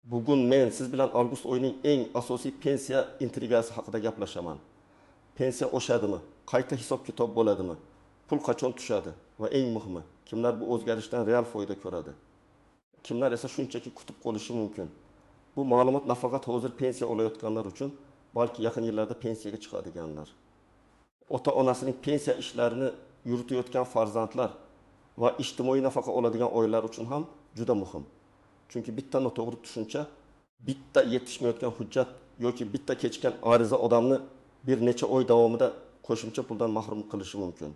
Bugun men siz bilan avgust oyining eng asosiy pensiya intrigasi haqida gaplashaman. Pensiya oshadimi? Qayta hisob-kitob bo'ladimi? Pul qachon tushadi? Va eng muhimi, kimlar bu o'zgarishdan real foyda ko'radi? Kimlar esa shunchaki kutib qolishi mumkin? Bu ma'lumot nafaqat hozir pensiya olayotganlar uchun, balki yaqin yillarda pensiyaga chiqadiganlar, ota-onasining pensiya ishlarini yuritayotgan farzandlar va ijtimoiy nafaqa oladigan oilalar uchun ham juda muhim. Chunki bitta noto'g'ri tushuncha, bitta yetishmayotgan hujjat yoki bitta kechgan ariza odamni bir necha oy davomida qo'shimcha puldan mahrum qilishi mumkin.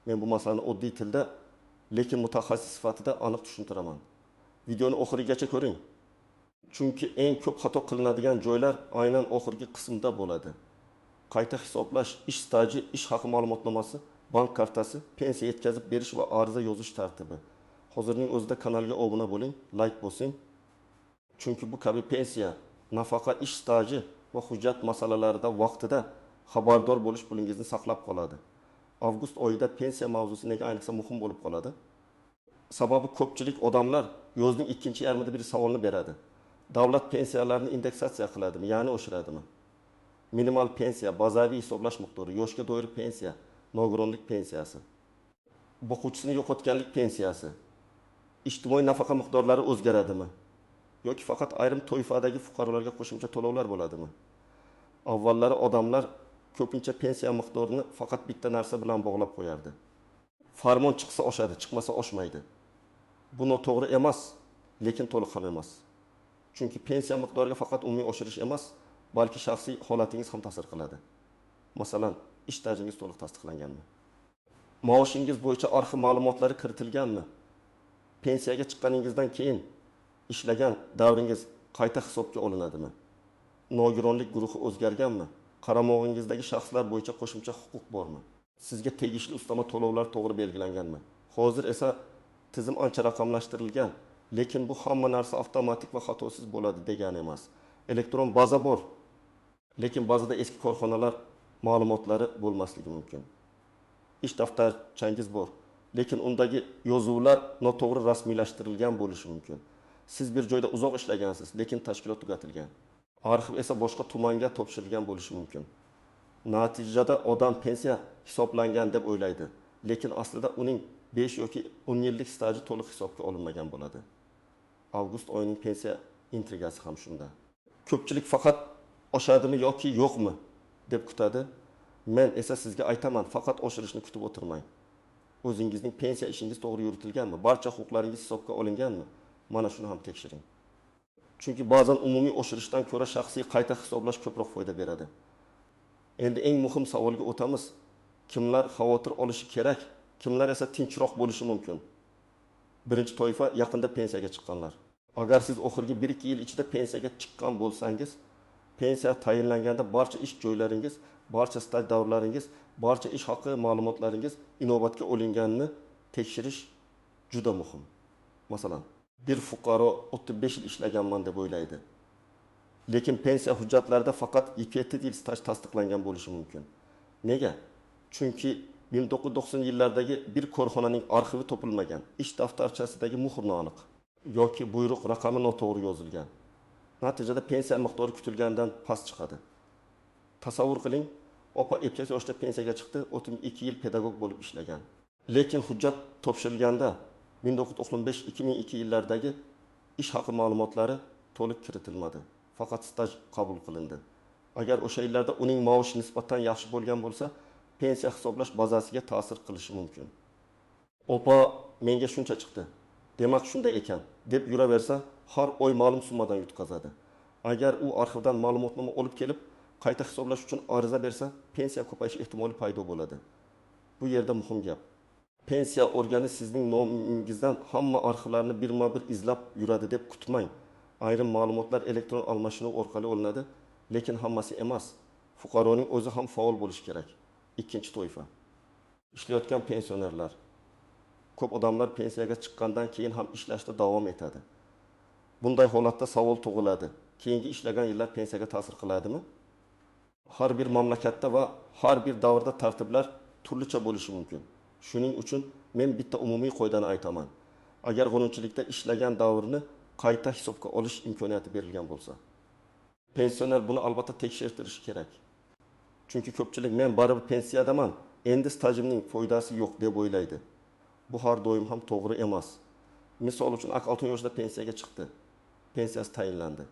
Men bu masalani oddiy tilda, lekin mutaxassis sifatida aniq tushuntiraman. Videoni oxirigacha ko'ring. Chunki eng ko'p xato qilinadigan joylar aynan oxirgi qismda bo'ladi. Qayta hisoblash, ish staji, ish haqi ma'lumotnomasi, bank kartasi, pensiya yetkazib berish va ariza yozish tartibi. Hozirning o'zida kanalga obuna bo'ling, like bosing. Chunki bu kabi pensiya, nafaqa, ish staji va hujjat masalalarida vaqtida xabardor bo'lish pulingizni saqlab qoladi. Avgust oyida pensiya mavzusi nega ayniqsa muhim bo'lib qoladi? Sababi ko'pchilik odamlar yozning ikkinchi yarmida bir savolni beradi. Davlat pensiyalarini indeksatsiya qiladimi, ya'ni oshiradimi? Minimal pensiya, bazaviy hisoblash miqdori, yoshga doir pensiya, nogironlik pensiyasi, boquvchisini yo'qotganlik pensiyasi, ijtimoiy nafaqa miqdorlari o'zgaradimi? Yoki faqat ayrim toifadagi fuqarolarga qo'shimcha to'lovlar bo'ladimi? Avvallari odamlar ko'pincha pensiya miqdorini faqat bitta narsa bilan bog'lab qo'yardi. Farmon chiqsa oshadi, chiqmasa oshmaydi. Bu noto'g'ri emas, lekin to'liq ham emas. Chunki pensiya miqdoriga faqat umumiy oshirish emas, balki shaxsiy holatingiz ham ta'sir qiladi. Masalan, ish stajingiz to'liq tasdiqlanganmi? Maoshingiz bo'yicha arxiv ma'lumotlari kiritilganmi? Pensiyaga chiqqaningizdan keyin ishlagan davringiz qayta hisobga olinadimi? Nogironlik guruhi o'zgarganmi? Qaramog'ingizdagi shaxslar bo'yicha qo'shimcha huquq bormi? Sizga tegishli ustama to'lovlar to'g'ri belgilanganmi? Hozir esa tizim ancha raqamlashtirilgan, lekin bu hamma narsa avtomatik va xatosiz bo'ladi degani emas. Elektron baza bor, lekin ba'zida eski korxonalar ma'lumotlari bo'lmasligi mumkin. Ish daftarchangiz bor, lekin undagi yozuvlar noto'g'ri rasmiylashtirilgan bo'lishi mumkin. Siz bir joyda uzoq ishlagansiz, lekin tashkilot tugatilgan. Arxiv esa boshqa tumanga topshirilgan bo'lishi mumkin. Natijada odam pensiya hisoblangan deb o'ylaydi, lekin aslida uning 5 yoki 10 yillik staji to'liq hisobga olinmagan bo'ladi. Avgust oyining pensiya intrigasi ham shunda. Ko'pchilik faqat oshadimi yoki yo'qmi deb kutadi. Men esa sizga aytaman, faqat oshirishni kutib o'tirmang. O'zingizning pensiya ishingiz to'g'ri yuritilganmi? Barcha huquqlaringiz hisobga olinganmi? Mana shuni ham tekshiring. Chunki ba'zan umumiy oshirishdan ko'ra shaxsiy qayta hisoblash ko'proq foyda beradi. Endi eng muhim savolga o'tamiz. Kimlar xavotir olishi kerak, kimlar esa tinchroq bo'lishi mumkin? Birinchi toifa yaqinda pensiyaga chiqqanlar. Agar siz oxirgi 1-2 yil ichida pensiyaga chiqqan bo'lsangiz, pensiya tayinlanganda barcha ish joylaringiz, barcha staj davrlaringiz, barcha ish haqi ma'lumotlaringiz inobatga olinganini tekshirish juda muhim. Masalan, bir fuqaro 35 yil ishlaganman deb o'ylaydi. Lekin pensiya hujjatlarida faqat 2-7 yil staj tasdiqlangan bo'lishi mumkin. Nega? Chunki 1990 yillardagi bir korxonaning arxivi topilmagan, ish daftarchasidagi muhr noaniq yoki buyruq raqami noto'g'ri yozilgan. Natijada pensiya miqdori kutilgandan past chiqadi. Tasavvur qiling, opa 2 yoshda pensiyaga chiqdi, 32 yil pedagog bo'lib ishlagan. Lekin hujjat topshirilganda 1995-2002 yillardagi ish haqi ma'lumotlari to'liq kiritilmadi. Faqat staj qabul qilindi. Agar o'sha yillarda uning maoshi nisbatan yaxshi bo'lgan bo'lsa, pensiya hisoblash bazasiga ta'sir qilishi mumkin. Opa, menga shuncha chiqdi. Demak shunday ekan deb yuraversa, har oy ma'lum summadan yutqazadi. Agar u arxivdan ma'lumotnoma olib kelib, qayta hisoblash uchun ariza bersa, pensiya ko'payish ehtimoli paydo bo'ladi. Bu yerda muhim gap. Pensiya organi sizning nomingizdan hamma arxivlarni birma-bir izlab yuradi deb kutmang. Ayrim ma'lumotlar elektron almashinuv orqali olinadi, lekin hammasi emas. Fuqaroning o'zi ham faol bo'lishi kerak. Ikkinchi toifa. Ishlayotgan pensionerlar. Ko'p odamlar pensiyaga chiqqandan keyin ham ishlashda davom etadi. Bunday holatda savol tug'iladi. Keyingi ishlagan yillar pensiyaga ta'sir qiladimi? Har bir mamlakatda va har bir davrda tartiblar turlicha bo'lishi mumkin. Shuning uchun men bitta umumiy qoidani aytaman. Agar qonunchilikda ishlagan davrini qayta hisobga olish imkoniyati berilgan bo'lsa. Pensioner buni albatta tekshirtirishi kerak. Chunki ko'pchilik men baribir pensiyadaman, endi stajimning foydasi yo'q deb o'ylaydi. Bu har doim ham to'g'ri emas. Misol uchun 6 yoshda pensiyaga chiqdi. Pensiyasi tayinlandi.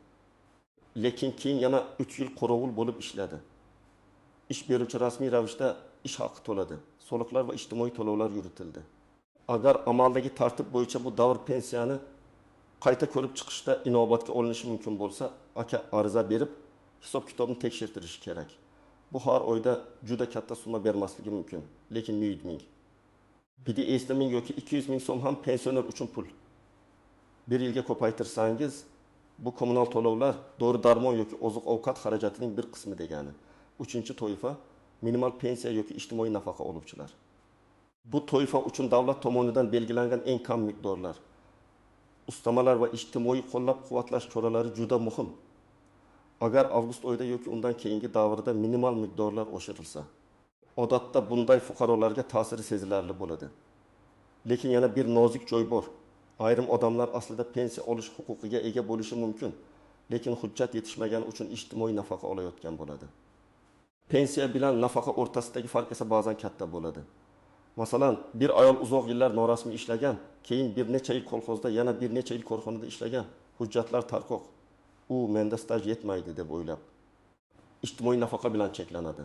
Lekin keyin yana 3 yil qorovul bo'lib ishladi. Ish beruvchi rasmiy ravishda ish haqi to'ladi. Soliqlar va ijtimoiy to'lovlar yuritildi. Agar amaldagi tartib bo'yicha bu davr pensiyani qayta ko'rib chiqishda inobatga olinishi mumkin bo'lsa, aka ariza berib hisob-kitobni tekshirtirish kerak. Bu har oyda juda katta summa bermasligi mumkin, lekin 100 ming. Bidi 50 ming yoki 200 ming so'm ham pensioner uchun pul. Bir yilga ko'paytirsangiz, bu kommunal to'lovlar, dori-darmon yoki oziq-ovqat xarajatining bir qismi degani. 3-toifa minimal pensiya yoki ijtimoiy nafaqa oluvchilar. Bu toifa uchun davlat tomonidan belgilangan eng kam miqdorlar, ustamalar va ijtimoiy qo'llab-quvvatlash choralari juda muhim. Agar avgust oyida yoki undan keyingi davrda minimal miqdorlar oshirilsa, odatda bunday fuqarolarga ta'siri sezilarli bo'ladi. Lekin yana bir nozik joy bor. Ayrim odamlar aslida pensiya olish huquqiga ega bo'lishi mumkin, lekin hujjat yetishmagani uchun ijtimoiy nafaqa olayotgan bo'ladi. Pensiya bilan nafaqa o'rtasidagi farq esa ba'zan katta bo'ladi. Masalan, bir ayol uzoq yillar norasmiy ishlagan, keyin bir necha yil kolxozda, yana bir necha yil korxonada ishlagan, hujjatlar tarqoq. U menda staj yetmaydi deb o'ylab, ijtimoiy nafaqa bilan cheklanadi.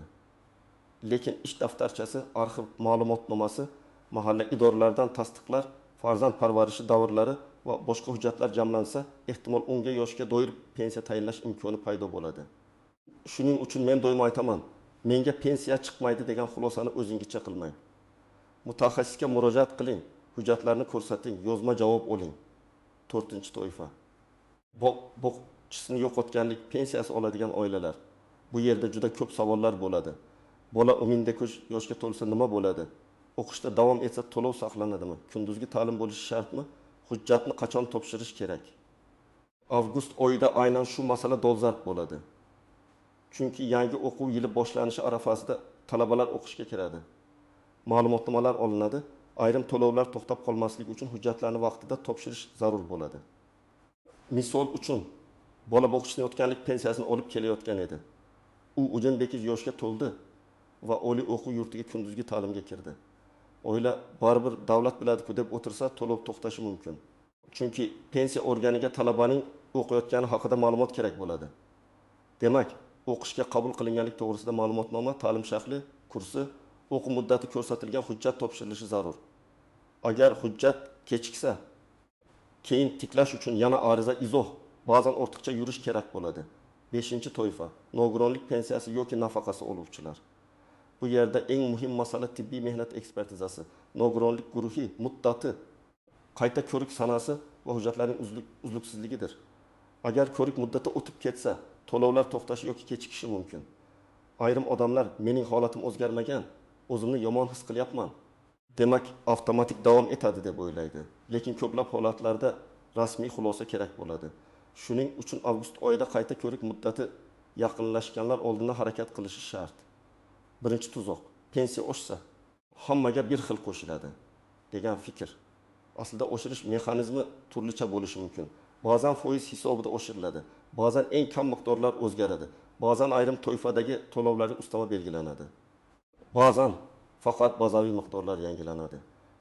Lekin ish daftarchasi, arxiv ma'lumotnomasi, mahalla idoralaridan tasdiqlar, farzand parvarishi davrlari va boshqa hujjatlar jamlansa, ehtimol unga yoshga doir pensiya tayinlash imkoni paydo bo'ladi. Shuning uchun men doim aytaman, menga pensiya chiqmaydi degan xulosani o'zingizcha qilmang. Mutaxassisga murojaat qiling, hujjatlarni ko'rsating, yozma javob oling. 4-toifa. Boqchisini yo'qotganlik pensiyasi oladigan oilalar. Bu yerda juda ko'p savollar bo'ladi. Bola 19 yoshga to'lsa nima bo'ladi? O'qishda davom etsa to'lov saqlanadimi? Kunduzgi ta'lim bo'lishi shartmi? Hujjatni qachon topshirish kerak? Avgust oyida aynan shu masala dolzarb bo'ladi. Chunki yangi o'quv yili boshlanishi arafasida talabalar o'qishga kiradi. Ma'lumotnomalar olinadi. Ayrim to'lovlar to'xtab qolmasligi uchun hujjatlarni vaqtida topshirish zarur bo'ladi. Misol uchun, bola boqishlayotganlik pensiyasini olib kelayotgan edi. U 18 yoshga to'ldi va oliy o'quv yurtiga kunduzgi ta'limga kirdi. Oila baribir davlat biladi-ku deb o'tirsa, to'lov to'xtashi mumkin. Chunki pensiya organiga talabaning o'qiyotgani haqida ma'lumot kerak bo'ladi. Demak, o'qishga qabul qilinganlik to'g'risida ma'lumotnoma, ta'lim shakli, kursi, o'quv muddati ko'rsatilgan hujjat topshirilishi zarur. Agar hujjat kechiksa, keyin tiklash uchun yana ariza, izoh, ba'zan ortiqcha yurish kerak bo'ladi. 5-toifa, nogironlik pensiyasi yoki nafaqasi oluvchilar. Bu yerda eng muhim masala tibbiy mehnat ekspertizasi, nogironlik guruhi, muddati, qayta ko'rik sanasi va hujjatlarning uzluksizligidir. Agar ko'rik muddati o'tib ketsa, to'lovlar to'xtashi yoki kechikishi mumkin. Ayrim odamlar mening holatim o'zgarmagan, o'zimni yomon his qilyapman, demak avtomatik davom etadi deb o'ylaydi. Lekin ko'plab holatlarda rasmiy xulosa kerak bo'ladi. Shuning uchun avgust oyida qayta ko'rik muddati yaqinlashganlar oldindan harakat qilishi shart. Birinchi tuzoq, pensiya oshsa hammaga bir xil qo'shiladi degan fikr. Aslida oshirish mexanizmi turlicha bo'lishi mumkin. Ba'zan foiz hisobida oshiriladi, ba'zan eng kam miqdorlar o'zgaradi, ba'zan ayrim toifadagi to'lovlarga ustama belgilanadi. Ba'zan faqat bazaviy miqdorlar yangilanadi.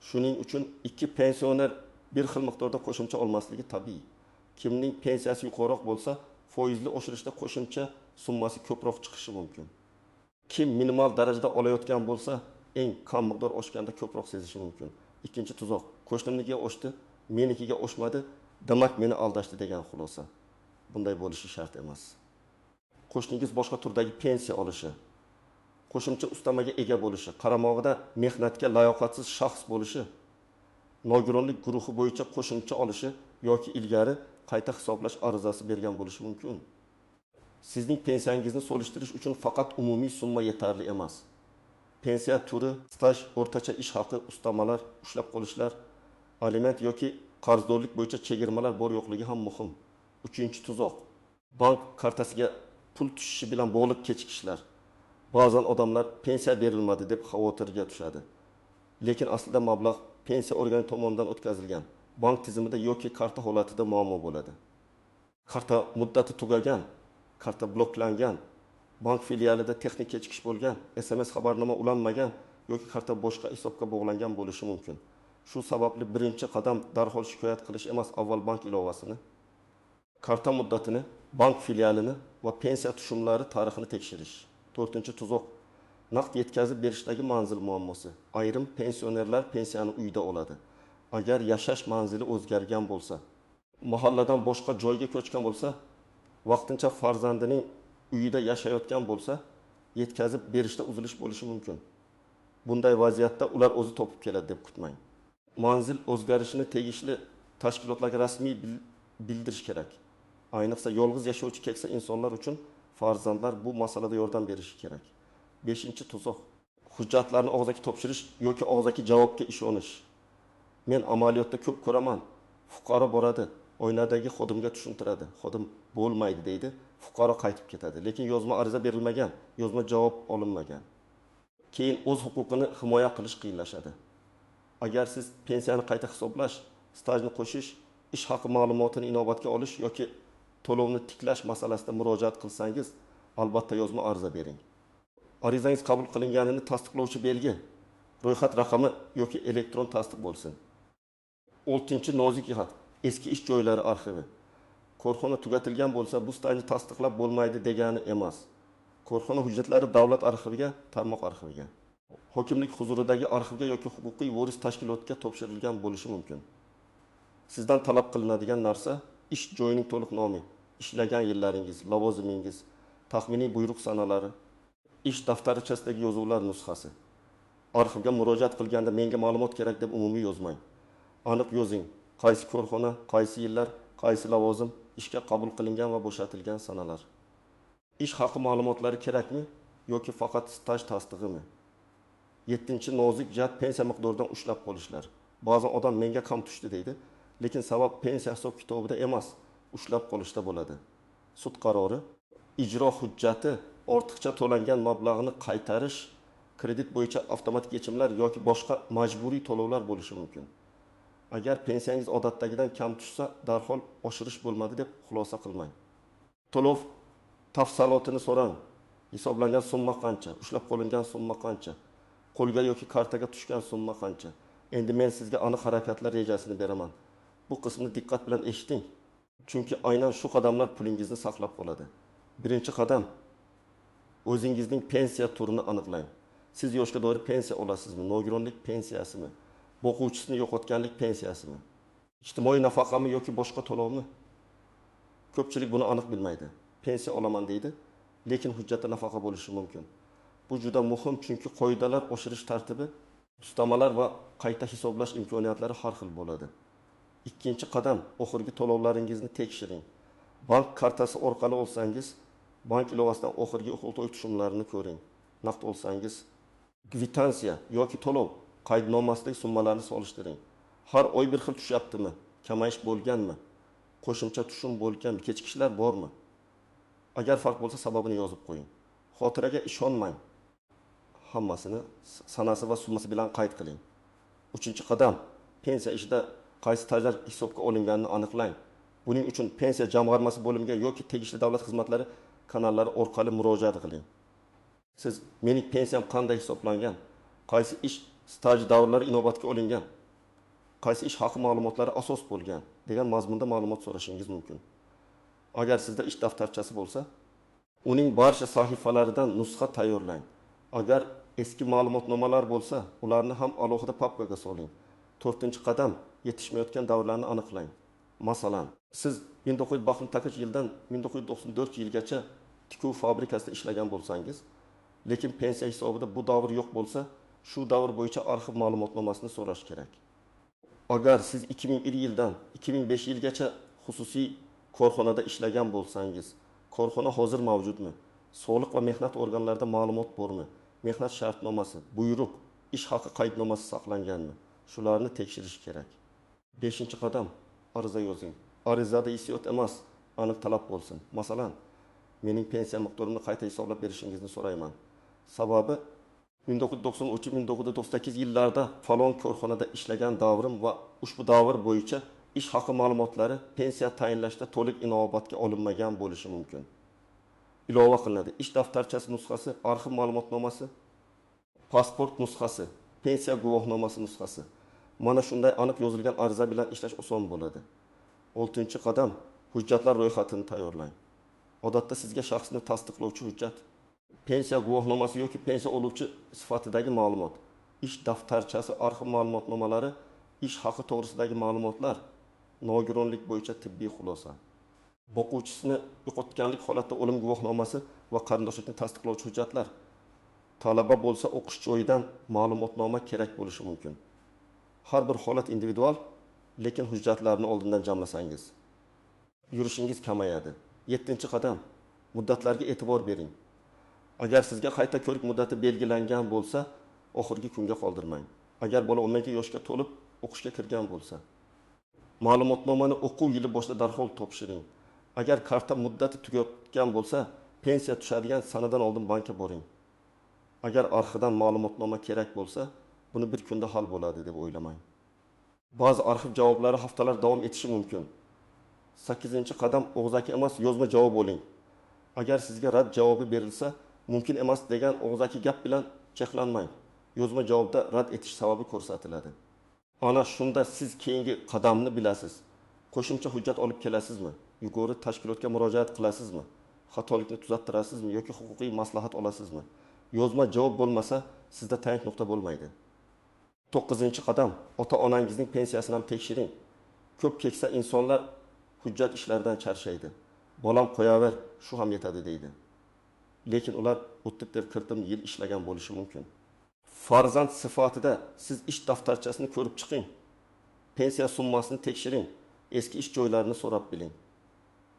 Shuning uchun ikki pensioner bir xil miqdorda qo'shimcha olmasligi tabiiy. Kimning pensiyasi yuqoriroq bo'lsa, foizli oshirishda qo'shimcha summasi ko'proq chiqishi mumkin. Kim minimal darajada olayotgan bo'lsa, eng kam miqdor oshganda ko'proq sezishi mumkin. Ikkinchi tuzoq, qo'shnimnikiga oshdi, menikiga oshmadi, demak meni aldashdi degan xulosa. Bunday bo'lishi shart emas. Qo'shningiz boshqa turdagi pensiya olishi, qo'shimcha ustamaga ega bo'lishi, qaramog'ida mehnatga layoqatsiz shaxs bo'lishi, nogironlik guruhi bo'yicha qo'shimcha olishi yoki ilgari qayta hisoblash arizasi bergan bo'lishi mumkin. Sizning pensiyangizni solishtirish uchun faqat umumiy summa yetarli emas. Pensiya turi, staj, o'rtacha ish haqi, ustamalar, ushlab qolishlar, aliment yoki qarzdorlik bo'yicha chegirmalar bor yo'qligi ham muhim. 3-tuzoq, bank kartasiga pul tushishi bilan bog'liq kechikishlar. Ba'zan odamlar pensiya berilmadi deb xavotirga tushadi. Lekin aslida mablag' pensiya organi tomonidan o'tkazilgan bank tizimida yoki karta holatida muammo bo'ladi. Karta muddati tugagan, karta bloklangan, bank filialida texnik kechikish bo'lgan, SMS xabarnoma ulanmagan yoki karta boshqa hisobga bog'langan bo'lishi mumkin. Shu sababli birinchi qadam darhol shikoyat qilish emas, avval bank ilovasini, karta muddatini, bank filialini va pensiya tushumlari tarixini tekshirish. 4-tuzoq. Naqd yetkazib berishdagi manzil muammosi. Ayrim pensionerlar pensiyani uyda oladi. Agar yashash manzili o'zgargan bo'lsa, mahalladan boshqa joyga ko'chgan bo'lsa, vaqtincha farzandining uyida yashayotgan bo'lsa, yetkazib berishda uzilish bo'lishi mumkin. Bunday vaziyatda ular o'zi topib keladi deb kutmang. Manzil o'zgarishini tegishli tashkilotlarga rasmiy bildirish kerak. Ayniqsa yolg'iz yashovchi keksa insonlar uchun farzandlar bu masalada yordam berishi kerak. 5-tuzoq. Hujjatlarni og'zaki topshirish yoki og'zaki javobga ishonish. Men amaliyotda ko'p ko'raman. Fuqaro boradi, oynadagi xodimga tushuntiradi. Xodim bo'lmaydi deydi, fuqaro qaytib ketadi. Lekin yozma ariza berilmagan, yozma javob olinmagan. Keyin o'z huquqini himoya qilish qiyinlashadi. Agar siz pensiyani qayta hisoblash, stajni qo'shish, ish haqi ma'lumotini inobatga olish yoki to'lovni tiklash masalasida murojaat qilsangiz, albatta yozma ariza bering. Arizangiz qabul qilinganini tasdiqlovchi belgi, ro'yxat raqami yoki elektron tasdiq bo'lsin. 6-nozik jihat, eski ish joylari arxivi. Korxona tugatilgan bo'lsa, bu stajni tasdiqlab bo'lmaydi degani emas. Korxona hujjatlari davlat arxiviga, tarmoq arxiviga, hokimlik huzuridagi arxivga yoki huquqiy voris tashkilotiga topshirilgan bo'lishi mumkin. Sizdan talab qilinadigan narsa ish joyining to'liq nomi, ishlagan yillaringiz, lavozimingiz, taxminiy buyruq sanalari, ish daftarichasidagi yozuvlar nusxasi. Arxivga murojaat qilganda menga ma'lumot kerak deb umumiy yozmang. Aniq yozing, qaysi korxona, qaysi yillar, qaysi lavozim, ishga qabul qilingan va bo'shatilgan sanalar. Ish haqi ma'lumotlari kerakmi yoki faqat staj tasdig'imi? 7-nozik jihat, pensiya miqdoridan ushlab qolishlar. Ba'zan odam menga kam tushdi deydi, lekin sabab pensiya hisob kitobida emas, ushlab qolishda bo'ladi. Sud qarori, ijro hujjati, ortiqcha to'langan mablag'ni qaytarish, kredit bo'yicha avtomatik yechimlar yoki boshqa majburiy to'lovlar bo'lishi mumkin. Agar pensiyangiz odatdagidan kam tushsa, darhol oshirish bo'lmadi deb xulosa qilmang. To'lov tafsilotini so'rang. Hisoblangan summa qancha, ushlab qolingan summa qancha, qo'lga yoki kartaga tushgan summa qancha. Endi men sizga aniq harakatlar rejasini beraman. Bu qismni diqqat bilan eshiting. Chunki aynan shu qadamlar pulingizni saqlab qoladi. Birinchi qadam, o'zingizning pensiya turini aniqlang. Siz yoshga doir pensiya olasizmi, nogironlik pensiyasimi, boquvchisini yo'qotganlik pensiyasimi, ijtimoiy nafaqami yoki boshqa to'lovmi? Ko'pchilik buni aniq bilmaydi. Pensiya olaman deydi, lekin hujjatda nafaqa bo'lishi mumkin. Bu juda muhim, chunki qoidalar oshirish tartibi, ustamalar va qayta hisoblash imkoniyatlari har xil bo'ladi. Ikkinchi qadam, oxirgi to'lovlaringizni tekshiring. Bank kartasi orqali olsangiz, bank ilovasidan oxirgi o'quv tushumlarini ko'ring. Naqd olsangiz, kvitansiya yoki to'lov qaydnomasidagi summalarni solishtiring. Har oy bir xil tushyaptimi? Kamayish bo'lganmi? Qo'shimcha tushum bo'lganmi? Kechikishlar bormi? Agar farq bo'lsa, sababini yozib qo'ying. Xotiraga ishonmang. Hammasini sanasi va summasi bilan qayd qiling. 3-qadam, pensiya ishida qaysi stajlar hisobga olinganini aniqlang. Buning uchun pensiya jamg'armasi bo'limiga yoki tegishli davlat xizmatlari kanallari orqali murojaat qiling. Siz mening pensiyam qanday hisoblangan, qaysi ish staj davrlari inobatga olingan, qaysi ish haqi ma'lumotlari asos bo'lgan degan mazmunda ma'lumot so'rashingiz mumkin. Agar sizda ish daftarchasi bo'lsa, uning barcha sahifalaridan nusxa tayyorlang. Agar eski ma'lumotnomalar bo'lsa, ularni ham alohida papkaga soling. 4-qadam, yetishmayotgan davrlarni aniqlang. Masalan, siz 1960 yildan 1994 yilgacha tikuv fabrikasida ishlagan bo'lsangiz, lekin pensiya hisobida bu davr yo'q bo'lsa, shu davr bo'yicha arxiv ma'lumotnomasini so'rash kerak. Agar siz 2001 yildan 2005 yilgacha xususiy korxonada ishlagan bo'lsangiz, korxona hozir mavjudmi? Soliq va mehnat organlarida ma'lumot bormi? Mehnat shartnomasi, buyruq, ish haqi qaydnomasi saqlanganmi? Shularni tekshirish kerak. 5-qadam, ariza yozing. Arizada hissiyot emas, aniq talab bo'lsin. Masalan, mening pensiya miqdorini qayta hisoblab berishingizni so'rayman. Sababi 1993-1998 yillarda falon korxonada ishlagan davrim va ushbu davr bo'yicha ish haqi ma'lumotlari pensiya tayinlashda to'liq inobatga olinmagan bo'lishi mumkin. Ilova qilinadi. Ish daftarchasi nusxasi, arxiv ma'lumotnomasi, pasport nusxasi, pensiya guvohnomasi nusxasi. Mana shunday aniq yozilgan ariza bilan ishlash oson bo'ladi. 6-qadam hujjatlar ro'yxatini tayyorlang. Odatda sizga shaxsni tasdiqlovchi hujjat, pensiya guvohnomasi yoki pensiya oluvchi sifatidagi ma'lumot, ish daftarchasi, arxiv ma'lumotnomalari, ish haqi to'g'risidagi ma'lumotlar, nogironlik bo'yicha tibbiy xulosa, boquvchisini yo'qotganlik holatda o'lim guvohnomasi va qarindoshlikni tasdiqlovchi hujjatlar. Talaba bo'lsa o'qish joyidan ma'lumotnoma kerak bo'lishi mumkin. Har bir holat individual, lekin hujjatlarni oldindan jamlasangiz yurishingiz kamayadi. 7-qadam muddatlarga e'tibor bering. Agar sizga qayta ko'rik muddati belgilangan bo'lsa, oxirgi kunga qoldirmang. Agar bola 12 yoshga to'lib o'qishga kirgan bo'lsa, ma'lumotnomani o'quv yili boshida darhol topshiring. Agar karta muddati tugatgan bo'lsa, pensiya tushadigan sanadan oldin bankka boring. Agar arxivdan ma'lumotnoma kerak bo'lsa, buni bir kunda hal bo'ladi deb o'ylamang. Ba'zi arxiv javoblari haftalar davom etishi mumkin. 8-qadam og'zaki emas, yozma javob oling. Agar sizga rad javobi berilsa, mumkin emas degan og'zaki gap bilan cheklanmang. Yozma javobda rad etish sababi ko'rsatiladi. Ana shunda siz keyingi qadamni bilasiz. Qo'shimcha hujjat olib kelasizmi? Yuqori tashkilotga murojaat qilasizmi? Xatolikni tuzattirasizmi yoki huquqiy maslahat olasizmi? Yozma javob bo'lmasa, sizda tayanch nuqta bo'lmaydi. 9-qadam ota-onangizning pensiyasini ham tekshiring. Ko'p keksa insonlar hujjat ishlaridan charchaydi. Bolam qo'yaver, shu ham yetadi deydi. Lekin ular o'tib deb kirdim yil ishlagan bo'lishi mumkin. Farzand sifatida siz ish daftarchasini ko'rib chiqing. Pensiya summasini tekshiring. Eski ish joylarini so'rab biling.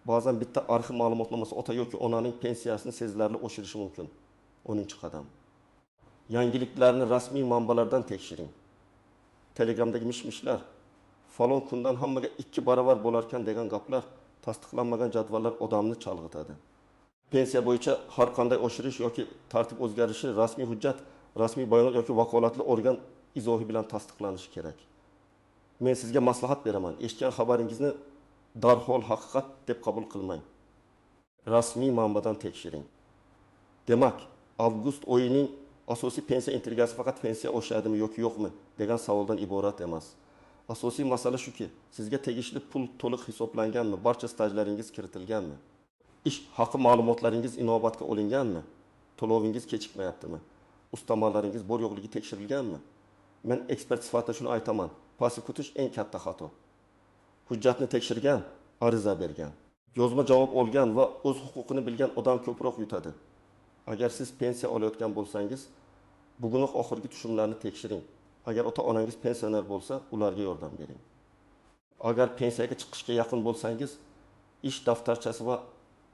Ba'zan bitta arxiv ma'lumotnomasi ota yoki onaning pensiyasini sezilarli oshirishi mumkin. 10-qadam. Yangiliklarni rasmiy manbalardan tekshiring. Telegramdagi mish-mishlar, falon kundan hammaga 2 barobar bo'larkan degan gaplar, tasdiqlanmagan jadvallar odamni chalg'itadi. Pensiya bo'yicha har qanday oshirish yoki tartib o'zgarishi rasmiy hujjat, rasmiy bayonot yoki vakolatli organ izohi bilan tasdiqlanishi kerak. Men sizga maslahat beraman. Eshitgan xabaringizni darhol haqiqat deb qabul qilmang. Rasmiy manbadan tekshiring. Demak, avgust oyining asosiy pensiya intrigasi faqat pensiya oshadimi yoki yo'qmi degan savoldan iborat emas. Asosiy masala shuki, sizga tegishli pul to'liq hisoblanganmi, barcha stajlaringiz kiritilganmi? Ish haqi ma'lumotlaringiz inobatga olinganmi? To'lovingiz kechikmayaptimi? Ustamalarıngiz bor yo'qligi tekshirilganmi? Men ekspert sifatida shuni aytaman. Pasiv kutish eng katta xato. Hujjatni tekshirgan, ariza bergan, yozma javob olgan va o'z huquqini bilgan odam ko'proq yutadi. Agar siz pensiya olayotgan bo'lsangiz, bugungi oxirgi tushumlarni tekshiring. Agar ota-onangiz pensioner bo'lsa, ularga yordam bering. Agar pensiyaga chiqishga yaqin bo'lsangiz, ish daftarchasi va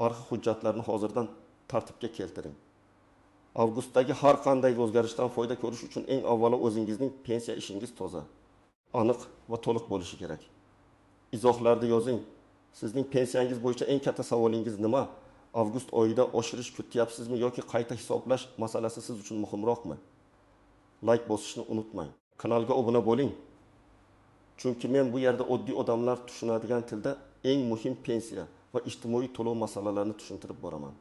arxiv hujjatlarini hozirdan tartibga keltiring. Avgustdagi har qanday o'zgarishdan foyda ko'rish uchun eng avvalo o'zingizning pensiya ishingiz toza, aniq va to'liq bo'lishi kerak. Izohlarda yozing. Sizning pensiyangiz bo'yicha eng katta savolingiz nima? Avgust oyida oshirish kutyapsizmi yoki qayta hisoblash masalasi siz uchun muhimroqmi? Like bosishni unutmang. Kanalga obuna bo'ling. Chunki men bu yerda oddiy odamlar tushunadigan tilda eng muhim pensiya va ijtimoiy to'lov masalalarini tushuntirib boraman.